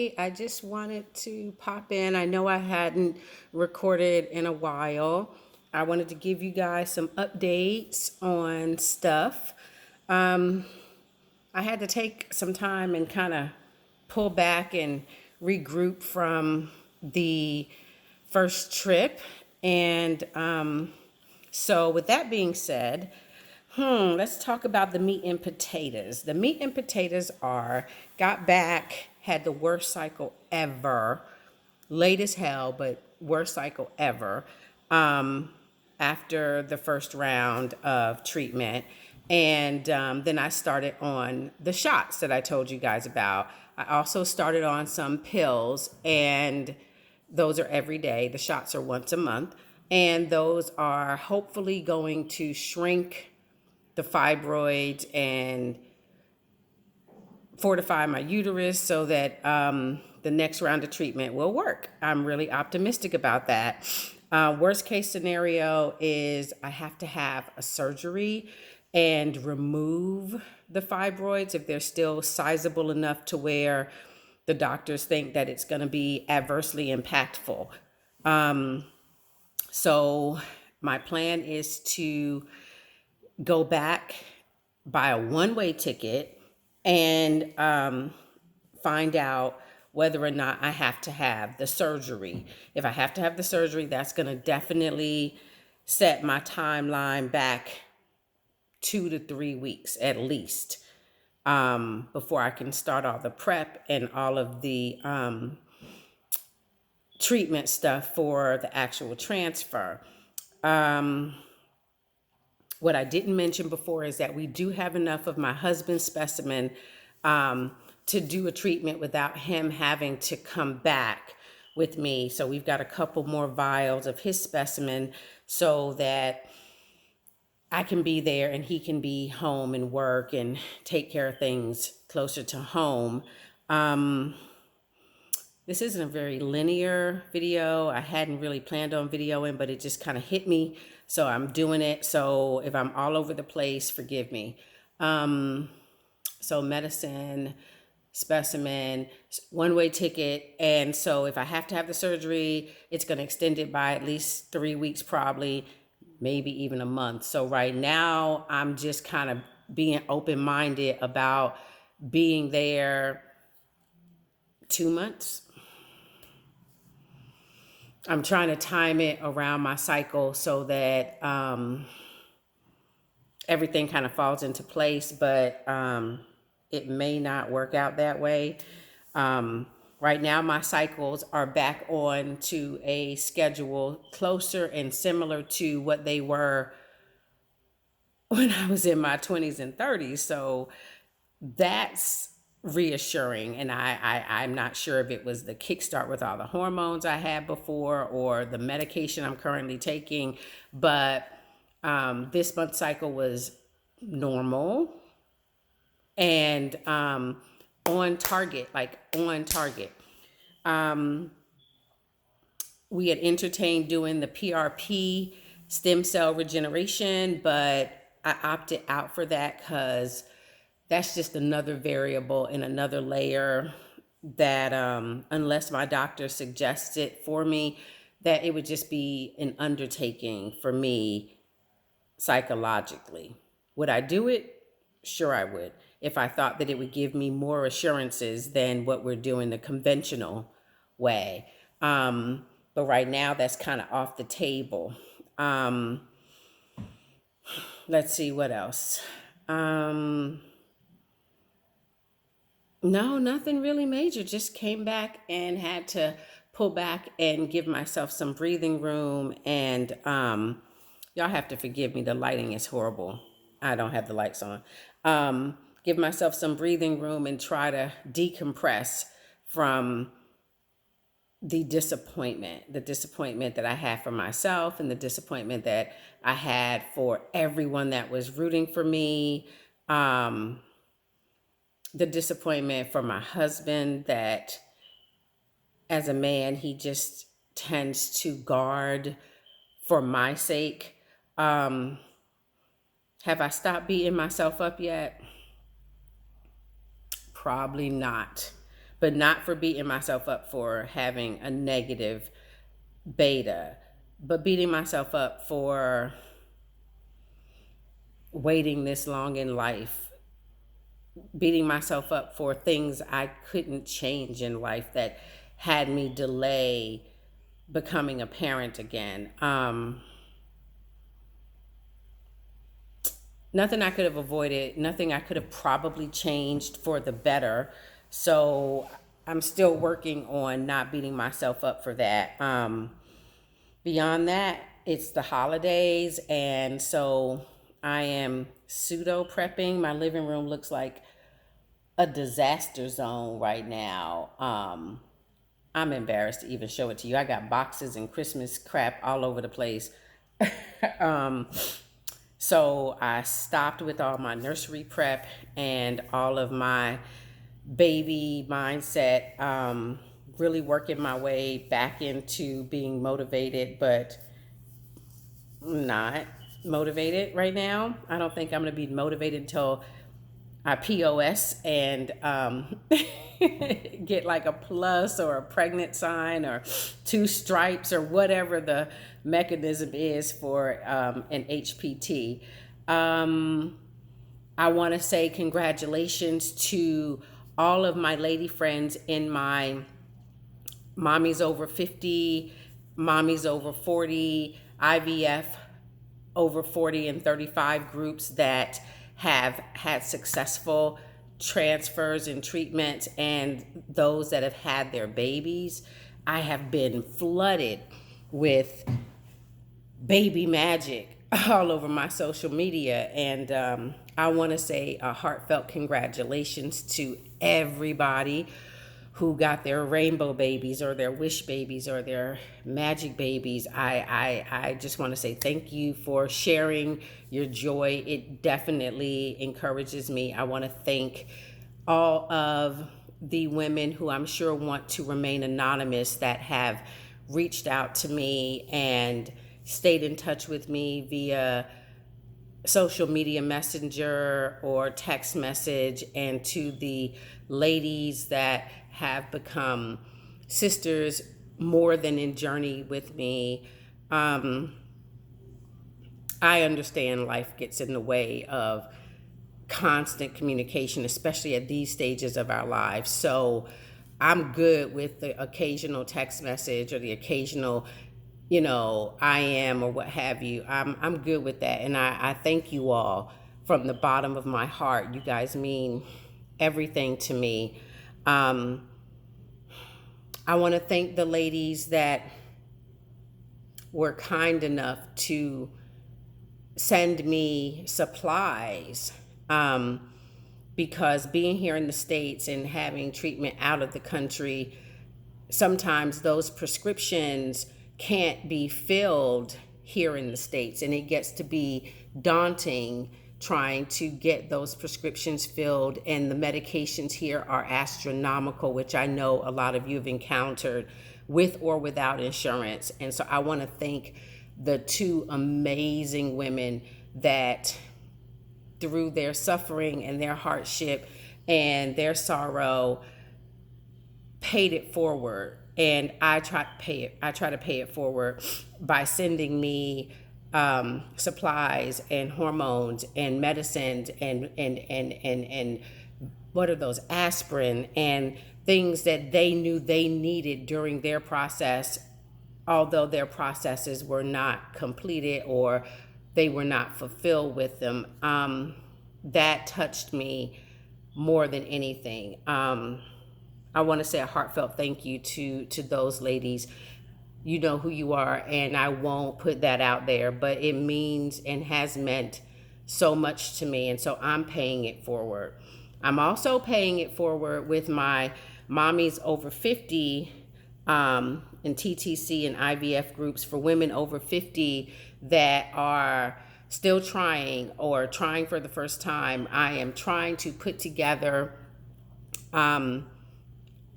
Hey, I just wanted to pop in. I know I hadn't recorded in a while. I wanted to give you guys some updates on stuff. Um, I had to take some time and kind of pull back and regroup from the first trip. And so, with that being said, let's talk about the meat and potatoes. The meat and potatoes are got back, had the worst cycle ever, late as hell, but worst cycle ever. After the first round of treatment. And then I started on the shots that I told you guys about. I also started on some pills, and those are every day. The shots are once a month. And those are hopefully going to shrink the fibroids and fortify my uterus so that the next round of treatment will work. I'm really optimistic about that. Worst case scenario is I have to have a surgery and remove the fibroids if they're still sizable enough to where the doctors think that it's going to be adversely impactful. So my plan is to go back, buy a one-way ticket, and find out whether or not I have to have the surgery. If I have to have the surgery, that's going to definitely set my timeline back 2 to 3 weeks at least, before I can start all the prep and all of the treatment stuff for the actual transfer. What I didn't mention before is that we do have enough of my husband's specimen to do a treatment without him having to come back with me. So we've got a couple more vials of his specimen so that I can be there and he can be home and work and take care of things closer to home. This isn't a very linear video. I hadn't really planned on videoing, but it just kind of hit me. So I'm doing it. So if I'm all over the place, forgive me. So medicine, specimen, one-way ticket. And so if I have to have the surgery, it's going to extend it by at least 3 weeks, probably, maybe even a month. So right now I'm just kind of being open-minded about being there 2 months. I'm trying to time it around my cycle so that everything kind of falls into place, but it may not work out that way. Right now, my cycles are back on to a schedule closer and similar to what they were when I was in my 20s and 30s. So that's reassuring. And I'm not sure if it was the kickstart with all the hormones I had before or the medication I'm currently taking, but this month's cycle was normal and on target, like on target. We had entertained doing the PRP stem cell regeneration, but I opted out for that because that's just another variable and another layer that unless my doctor suggests it for me, that it would just be an undertaking for me psychologically. Would I do it? Sure, I would. If I thought that it would give me more assurances than what we're doing the conventional way. But right now, that's kind of off the table. Let's see what else. No, nothing really major. Just came back and had to pull back and give myself some breathing room. And y'all have to forgive me. The lighting is horrible. I don't have the lights on. Give myself some breathing room and try to decompress from the disappointment that I had for myself and the disappointment that I had for everyone that was rooting for me. The disappointment for my husband that as a man, he just tends to guard for my sake. Have I stopped beating myself up yet? Probably not. but not for beating myself up for having a negative beta, but beating myself up for waiting this long in life, beating myself up for things I couldn't change in life that had me delay becoming a parent again. Nothing I could have avoided, nothing I could have probably changed for the better. So I'm still working on not beating myself up for that. Beyond that, it's the holidays, and so I am pseudo prepping. My living room looks like a disaster zone right now. I'm embarrassed to even show it to you. I got boxes and Christmas crap all over the place. um, so I stopped with all my nursery prep and all of my baby mindset, really working my way back into being motivated, but not motivated right now. I don't think I'm going to be motivated until I POS and get like a plus or a pregnant sign or 2 stripes or whatever the mechanism is for an HPT. I want to say congratulations to all of my lady friends in my Mommy's Over 50, Mommy's Over 40, IVF over 40 and 35 groups that have had successful transfers and treatments, and those that have had their babies. I have been flooded with baby magic all over my social media, and I want to say a heartfelt congratulations to everybody who got their rainbow babies or their wish babies or their magic babies. I just want to say thank you for sharing your joy. It definitely encourages me. I want to thank all of the women who I'm sure want to remain anonymous that have reached out to me and stayed in touch with me via social media messenger or text message, and to the ladies that have become sisters more than in journey with me. I understand life gets in the way of constant communication, especially at these stages of our lives. So I'm good with the occasional text message or the occasional, I am or what have you. I'm good with that. And I thank you all from the bottom of my heart. You guys mean everything to me. I want to thank the ladies that were kind enough to send me supplies, because being here in the States and having treatment out of the country, sometimes those prescriptions can't be filled here in the States, and it gets to be daunting trying to get those prescriptions filled, and the medications here are astronomical, which I know a lot of you have encountered with or without insurance. And so I want to thank the 2 amazing women that, through their suffering and their hardship and their sorrow, paid it forward. And I try to pay it forward by sending me supplies and hormones and medicines and what are those, aspirin and things that they knew they needed during their process, although their processes were not completed or they were not fulfilled with them. That touched me more than anything. I want to say a heartfelt thank you to those ladies. You know who you are, and I won't put that out there, but it means and has meant so much to me, and so I'm paying it forward. I'm also paying it forward with my Mommies Over 50 and TTC and IVF groups for women over 50 that are still trying or trying for the first time. I am trying to put together a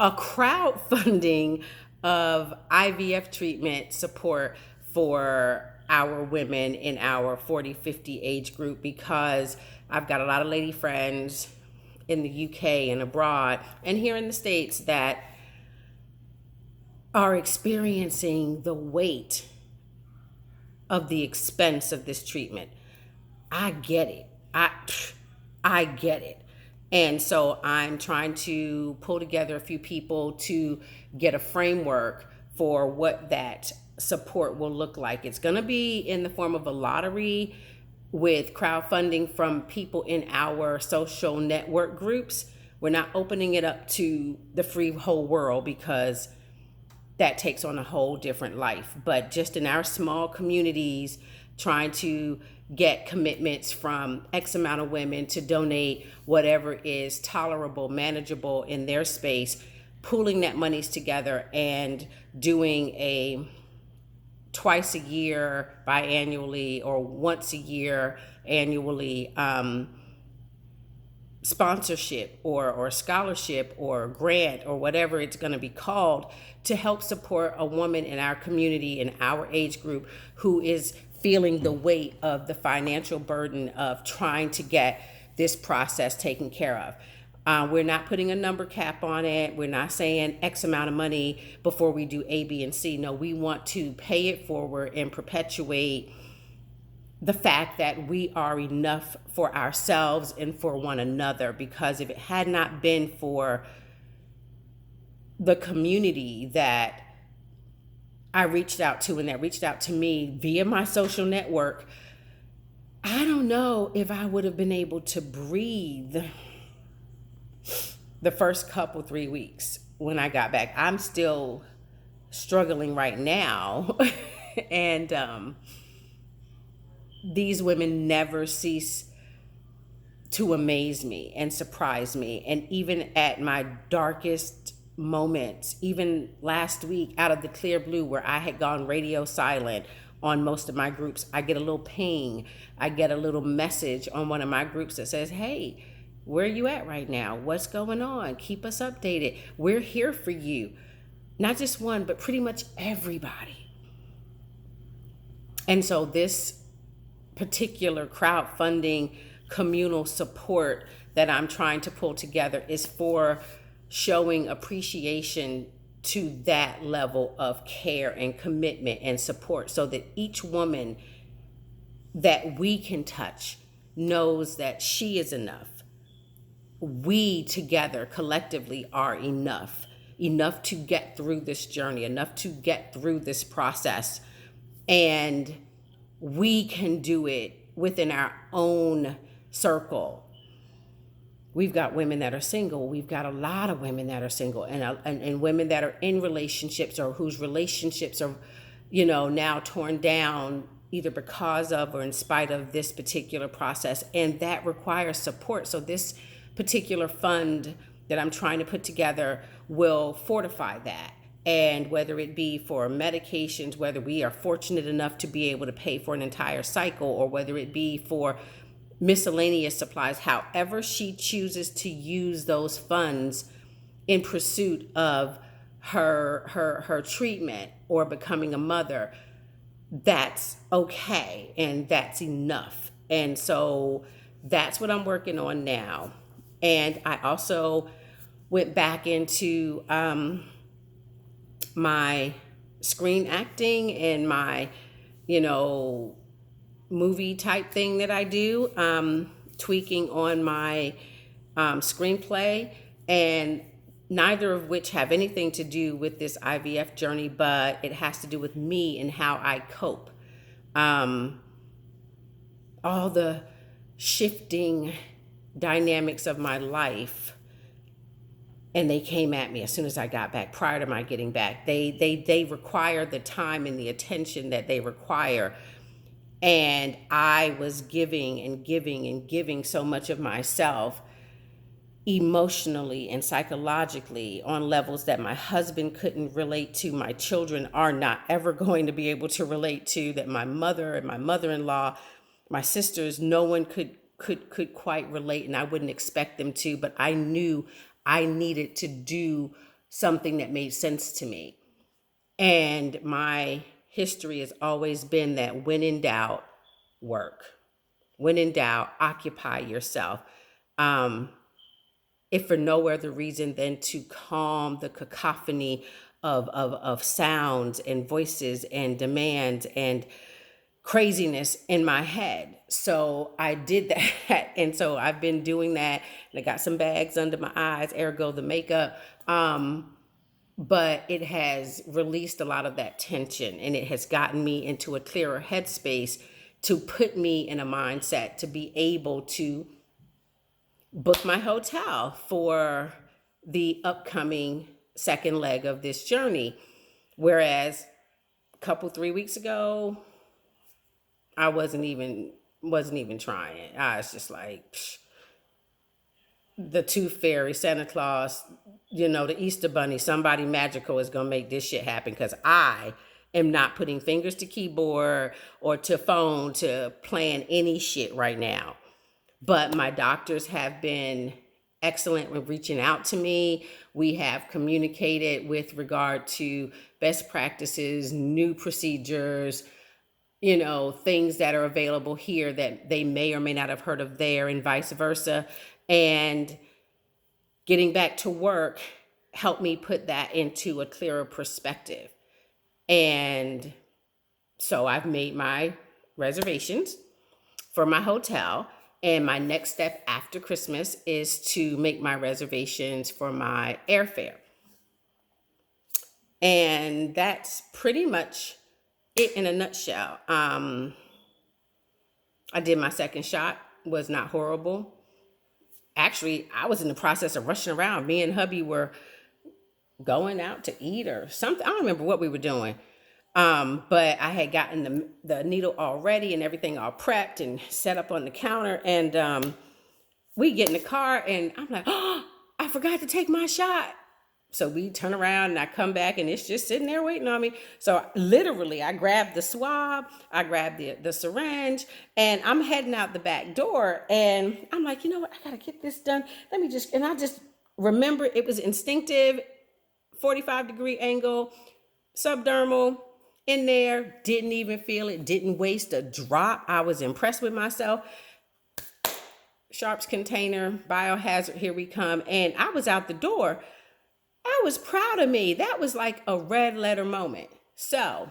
crowdfunding of IVF treatment support for our women in our 40-50 age group, because I've got a lot of lady friends. in the UK and abroad and here in the States that are experiencing the weight of the expense of this treatment. I get it. I get it. And so I'm trying to pull together a few people to get a framework for what that support will look like. It's going to be in the form of a lottery with crowdfunding from people in our social network groups. We're not opening it up to the free whole world because that takes on a whole different life. But just in our small communities, trying to get commitments from X amount of women to donate whatever is tolerable, manageable in their space, pooling that monies together and doing a twice a year biannually or once a year annually sponsorship or scholarship or grant or whatever it's going to be called to help support a woman in our community, in our age group, who is feeling the weight of the financial burden of trying to get this process taken care of. We're not putting a number cap on it. We're not saying X amount of money before we do A, B, and C. No, we want to pay it forward and perpetuate the fact that we are enough for ourselves and for one another. Because if it had not been for the community that I reached out to and that reached out to me via my social network, I don't know if I would have been able to breathe the first couple 3 weeks when I got back. I'm still struggling right now. And these women never cease to amaze me and surprise me. And even at my darkest moments, even last week out of the clear blue where I had gone radio silent on most of my groups, I get a little ping, I get a little message on one of my groups that says, hey, where are you at right now? What's going on? Keep us updated. We're here for you. Not just one, but pretty much everybody. And so this particular crowdfunding communal support that I'm trying to pull together is for showing appreciation to that level of care and commitment and support, so that each woman that we can touch knows that she is enough. We together collectively are enough to get through this journey, enough to get through this process. And we can do it within our own circle. We've got women that are single. We've got a lot of women that are single, and women that are in relationships or whose relationships are, now torn down either because of or in spite of this particular process. And that requires support. So this particular fund that I'm trying to put together will fortify that. And whether it be for medications, whether we are fortunate enough to be able to pay for an entire cycle, or whether it be for miscellaneous supplies, however she chooses to use those funds in pursuit of her treatment or becoming a mother, that's okay and that's enough. And so that's what I'm working on now. And I also went back into my screen acting and my, movie type thing that I do, tweaking on my screenplay, and neither of which have anything to do with this IVF journey, but it has to do with me and how I cope. All the shifting dynamics of my life, and they came at me as soon as I got back. Prior to my getting back, they require the time and the attention that they require. And I was giving and giving and giving so much of myself emotionally and psychologically on levels that my husband couldn't relate to, my children are not ever going to be able to relate to, that my mother and my mother-in-law, my sisters, no one could quite relate, and I wouldn't expect them to, but I knew I needed to do something that made sense to me. And my history has always been that when in doubt, work. When in doubt, occupy yourself. if for no other reason than to calm the cacophony of sounds and voices and demands and craziness in my head. So I did that. And so I've been doing that. And I got some bags under my eyes, ergo the makeup. But it has released a lot of that tension, and it has gotten me into a clearer headspace to put me in a mindset to be able to book my hotel for the upcoming second leg of this journey. Whereas a couple 3 weeks ago, I wasn't even trying. I was just like, psh, the Tooth Fairy, Santa Claus, the Easter Bunny, somebody magical is gonna make this shit happen, because I am not putting fingers to keyboard or to phone to plan any shit right now. But my doctors have been excellent with reaching out to me. We have communicated with regard to best practices, new procedures, things that are available here that they may or may not have heard of there, and vice versa. And getting back to work helped me put that into a clearer perspective. And so I've made my reservations for my hotel. And my next step after Christmas is to make my reservations for my airfare. And that's pretty much it in a nutshell. I did my second shot, was not horrible. Actually, I was in the process of rushing around. Me and hubby were going out to eat or something. I don't remember what we were doing. But I had gotten the needle all ready and everything all prepped and set up on the counter. And we get in the car and I'm like, oh, I forgot to take my shot. So we turn around and I come back and it's just sitting there waiting on me. So literally I grabbed the swab, I grabbed the syringe, and I'm heading out the back door. And I'm like, you know what? I got to get this done. And I just remember it was instinctive, 45-degree angle, subdermal, in there, didn't even feel it, didn't waste a drop. I was impressed with myself. Sharps container, biohazard, here we come. And I was out the door. I was proud of me. That was like a red letter moment. So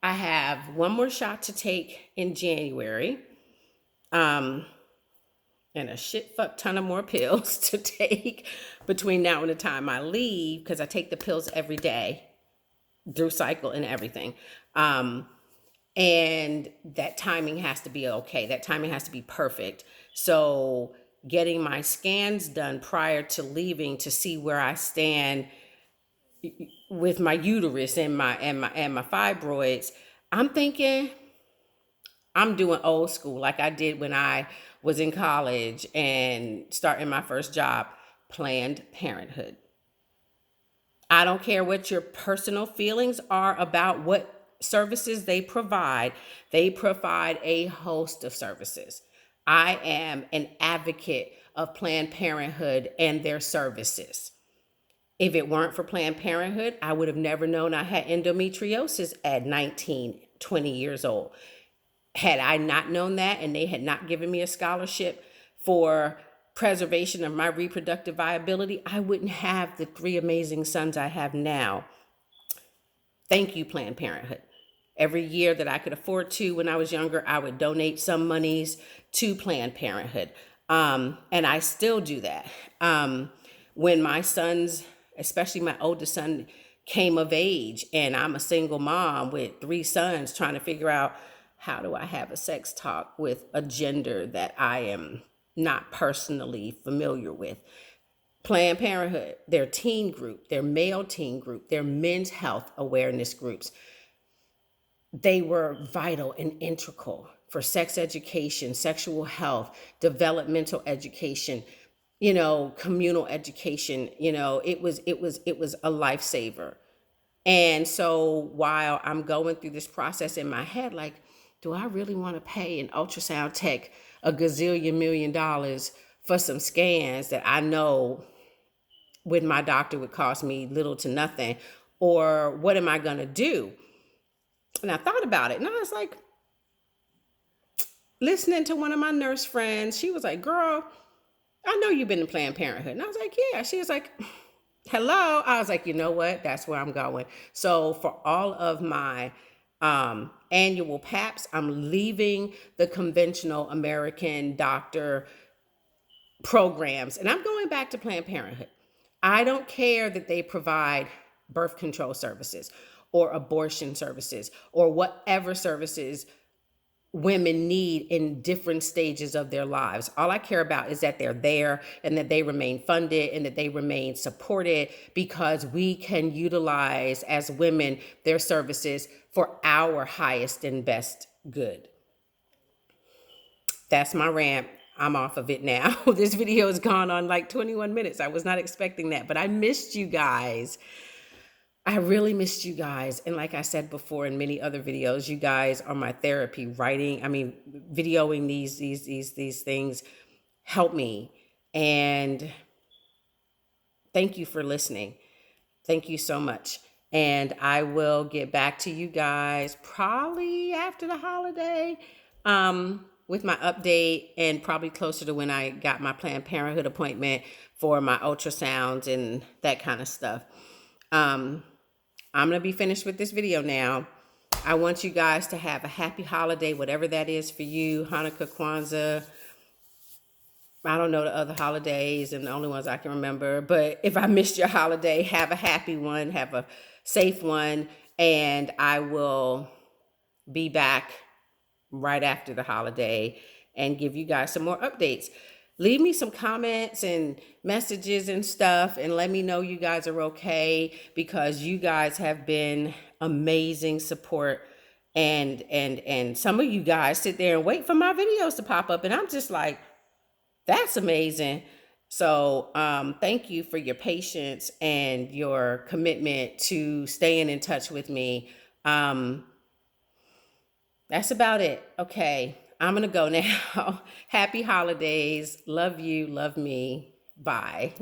I have one more shot to take in January. And a shit fuck ton of more pills to take between now and the time I leave, because I take the pills every day through cycle and everything. And that timing has to be okay. That timing has to be perfect. So getting my scans done prior to leaving to see where I stand with my uterus and my fibroids, I'm thinking I'm doing old school like I did when I was in college and starting my first job, Planned Parenthood. I don't care what your personal feelings are about what services they provide. They provide a host of services. I am an advocate of Planned Parenthood and their services. If it weren't for Planned Parenthood, I would have never known I had endometriosis at 19, 20 years old. Had I not known that and they had not given me a scholarship for preservation of my reproductive viability, I wouldn't have the 3 amazing sons I have now. Thank you, Planned Parenthood. Every year that I could afford to when I was younger, I would donate some monies to Planned Parenthood. And I still do that. When my sons, especially my oldest son, came of age, and I'm a single mom with 3 sons trying to figure out, how do I have a sex talk with a gender that I am not personally familiar with? Planned Parenthood, their teen group, their male teen group, their men's health awareness groups, they were vital and integral for sex education, sexual health, developmental education, communal education. It was a lifesaver. And so while I'm going through this process in my head, like, do I really want to pay an ultrasound tech a gazillion $1,000,000 for some scans that I know with my doctor would cost me little to nothing? Or what am I going to do? And I thought about it, and I was like, listening to one of my nurse friends, she was like, girl, I know you've been in Planned Parenthood. And I was like, yeah. She was like, hello. I was like, you know what? That's where I'm going. So for all of my annual PAPs, I'm leaving the conventional American doctor programs and I'm going back to Planned Parenthood. I don't care that they provide birth control services or abortion services or whatever services women need in different stages of their lives. All I care about is that they're there and that they remain funded and that they remain supported because we can utilize as women their services for our highest and best good. That's my rant. I'm off of it now. This video has gone on like 21 minutes. I was not expecting that, but I missed you guys. I really missed you guys. And like I said before in many other videos, you guys are my therapy. Videoing these things help me. And thank you for listening. Thank you so much. And I will get back to you guys probably after the holiday with my update and probably closer to when I got my Planned Parenthood appointment for my ultrasounds and that kind of stuff. I'm going to be finished with this video now. I want you guys to have a happy holiday, whatever that is for you. Hanukkah, Kwanzaa. I don't know the other holidays and the only ones I can remember. But if I missed your holiday, have a happy one. Have a safe one. And I will be back right after the holiday and give you guys some more updates. Leave me some comments and messages and stuff and let me know you guys are okay because you guys have been amazing support and some of you guys sit there and wait for my videos to pop up and I'm just like, that's amazing. So thank you for your patience and your commitment to staying in touch with me. That's about it. Okay, I'm going to go now. Happy holidays. Love you. Love me. Bye.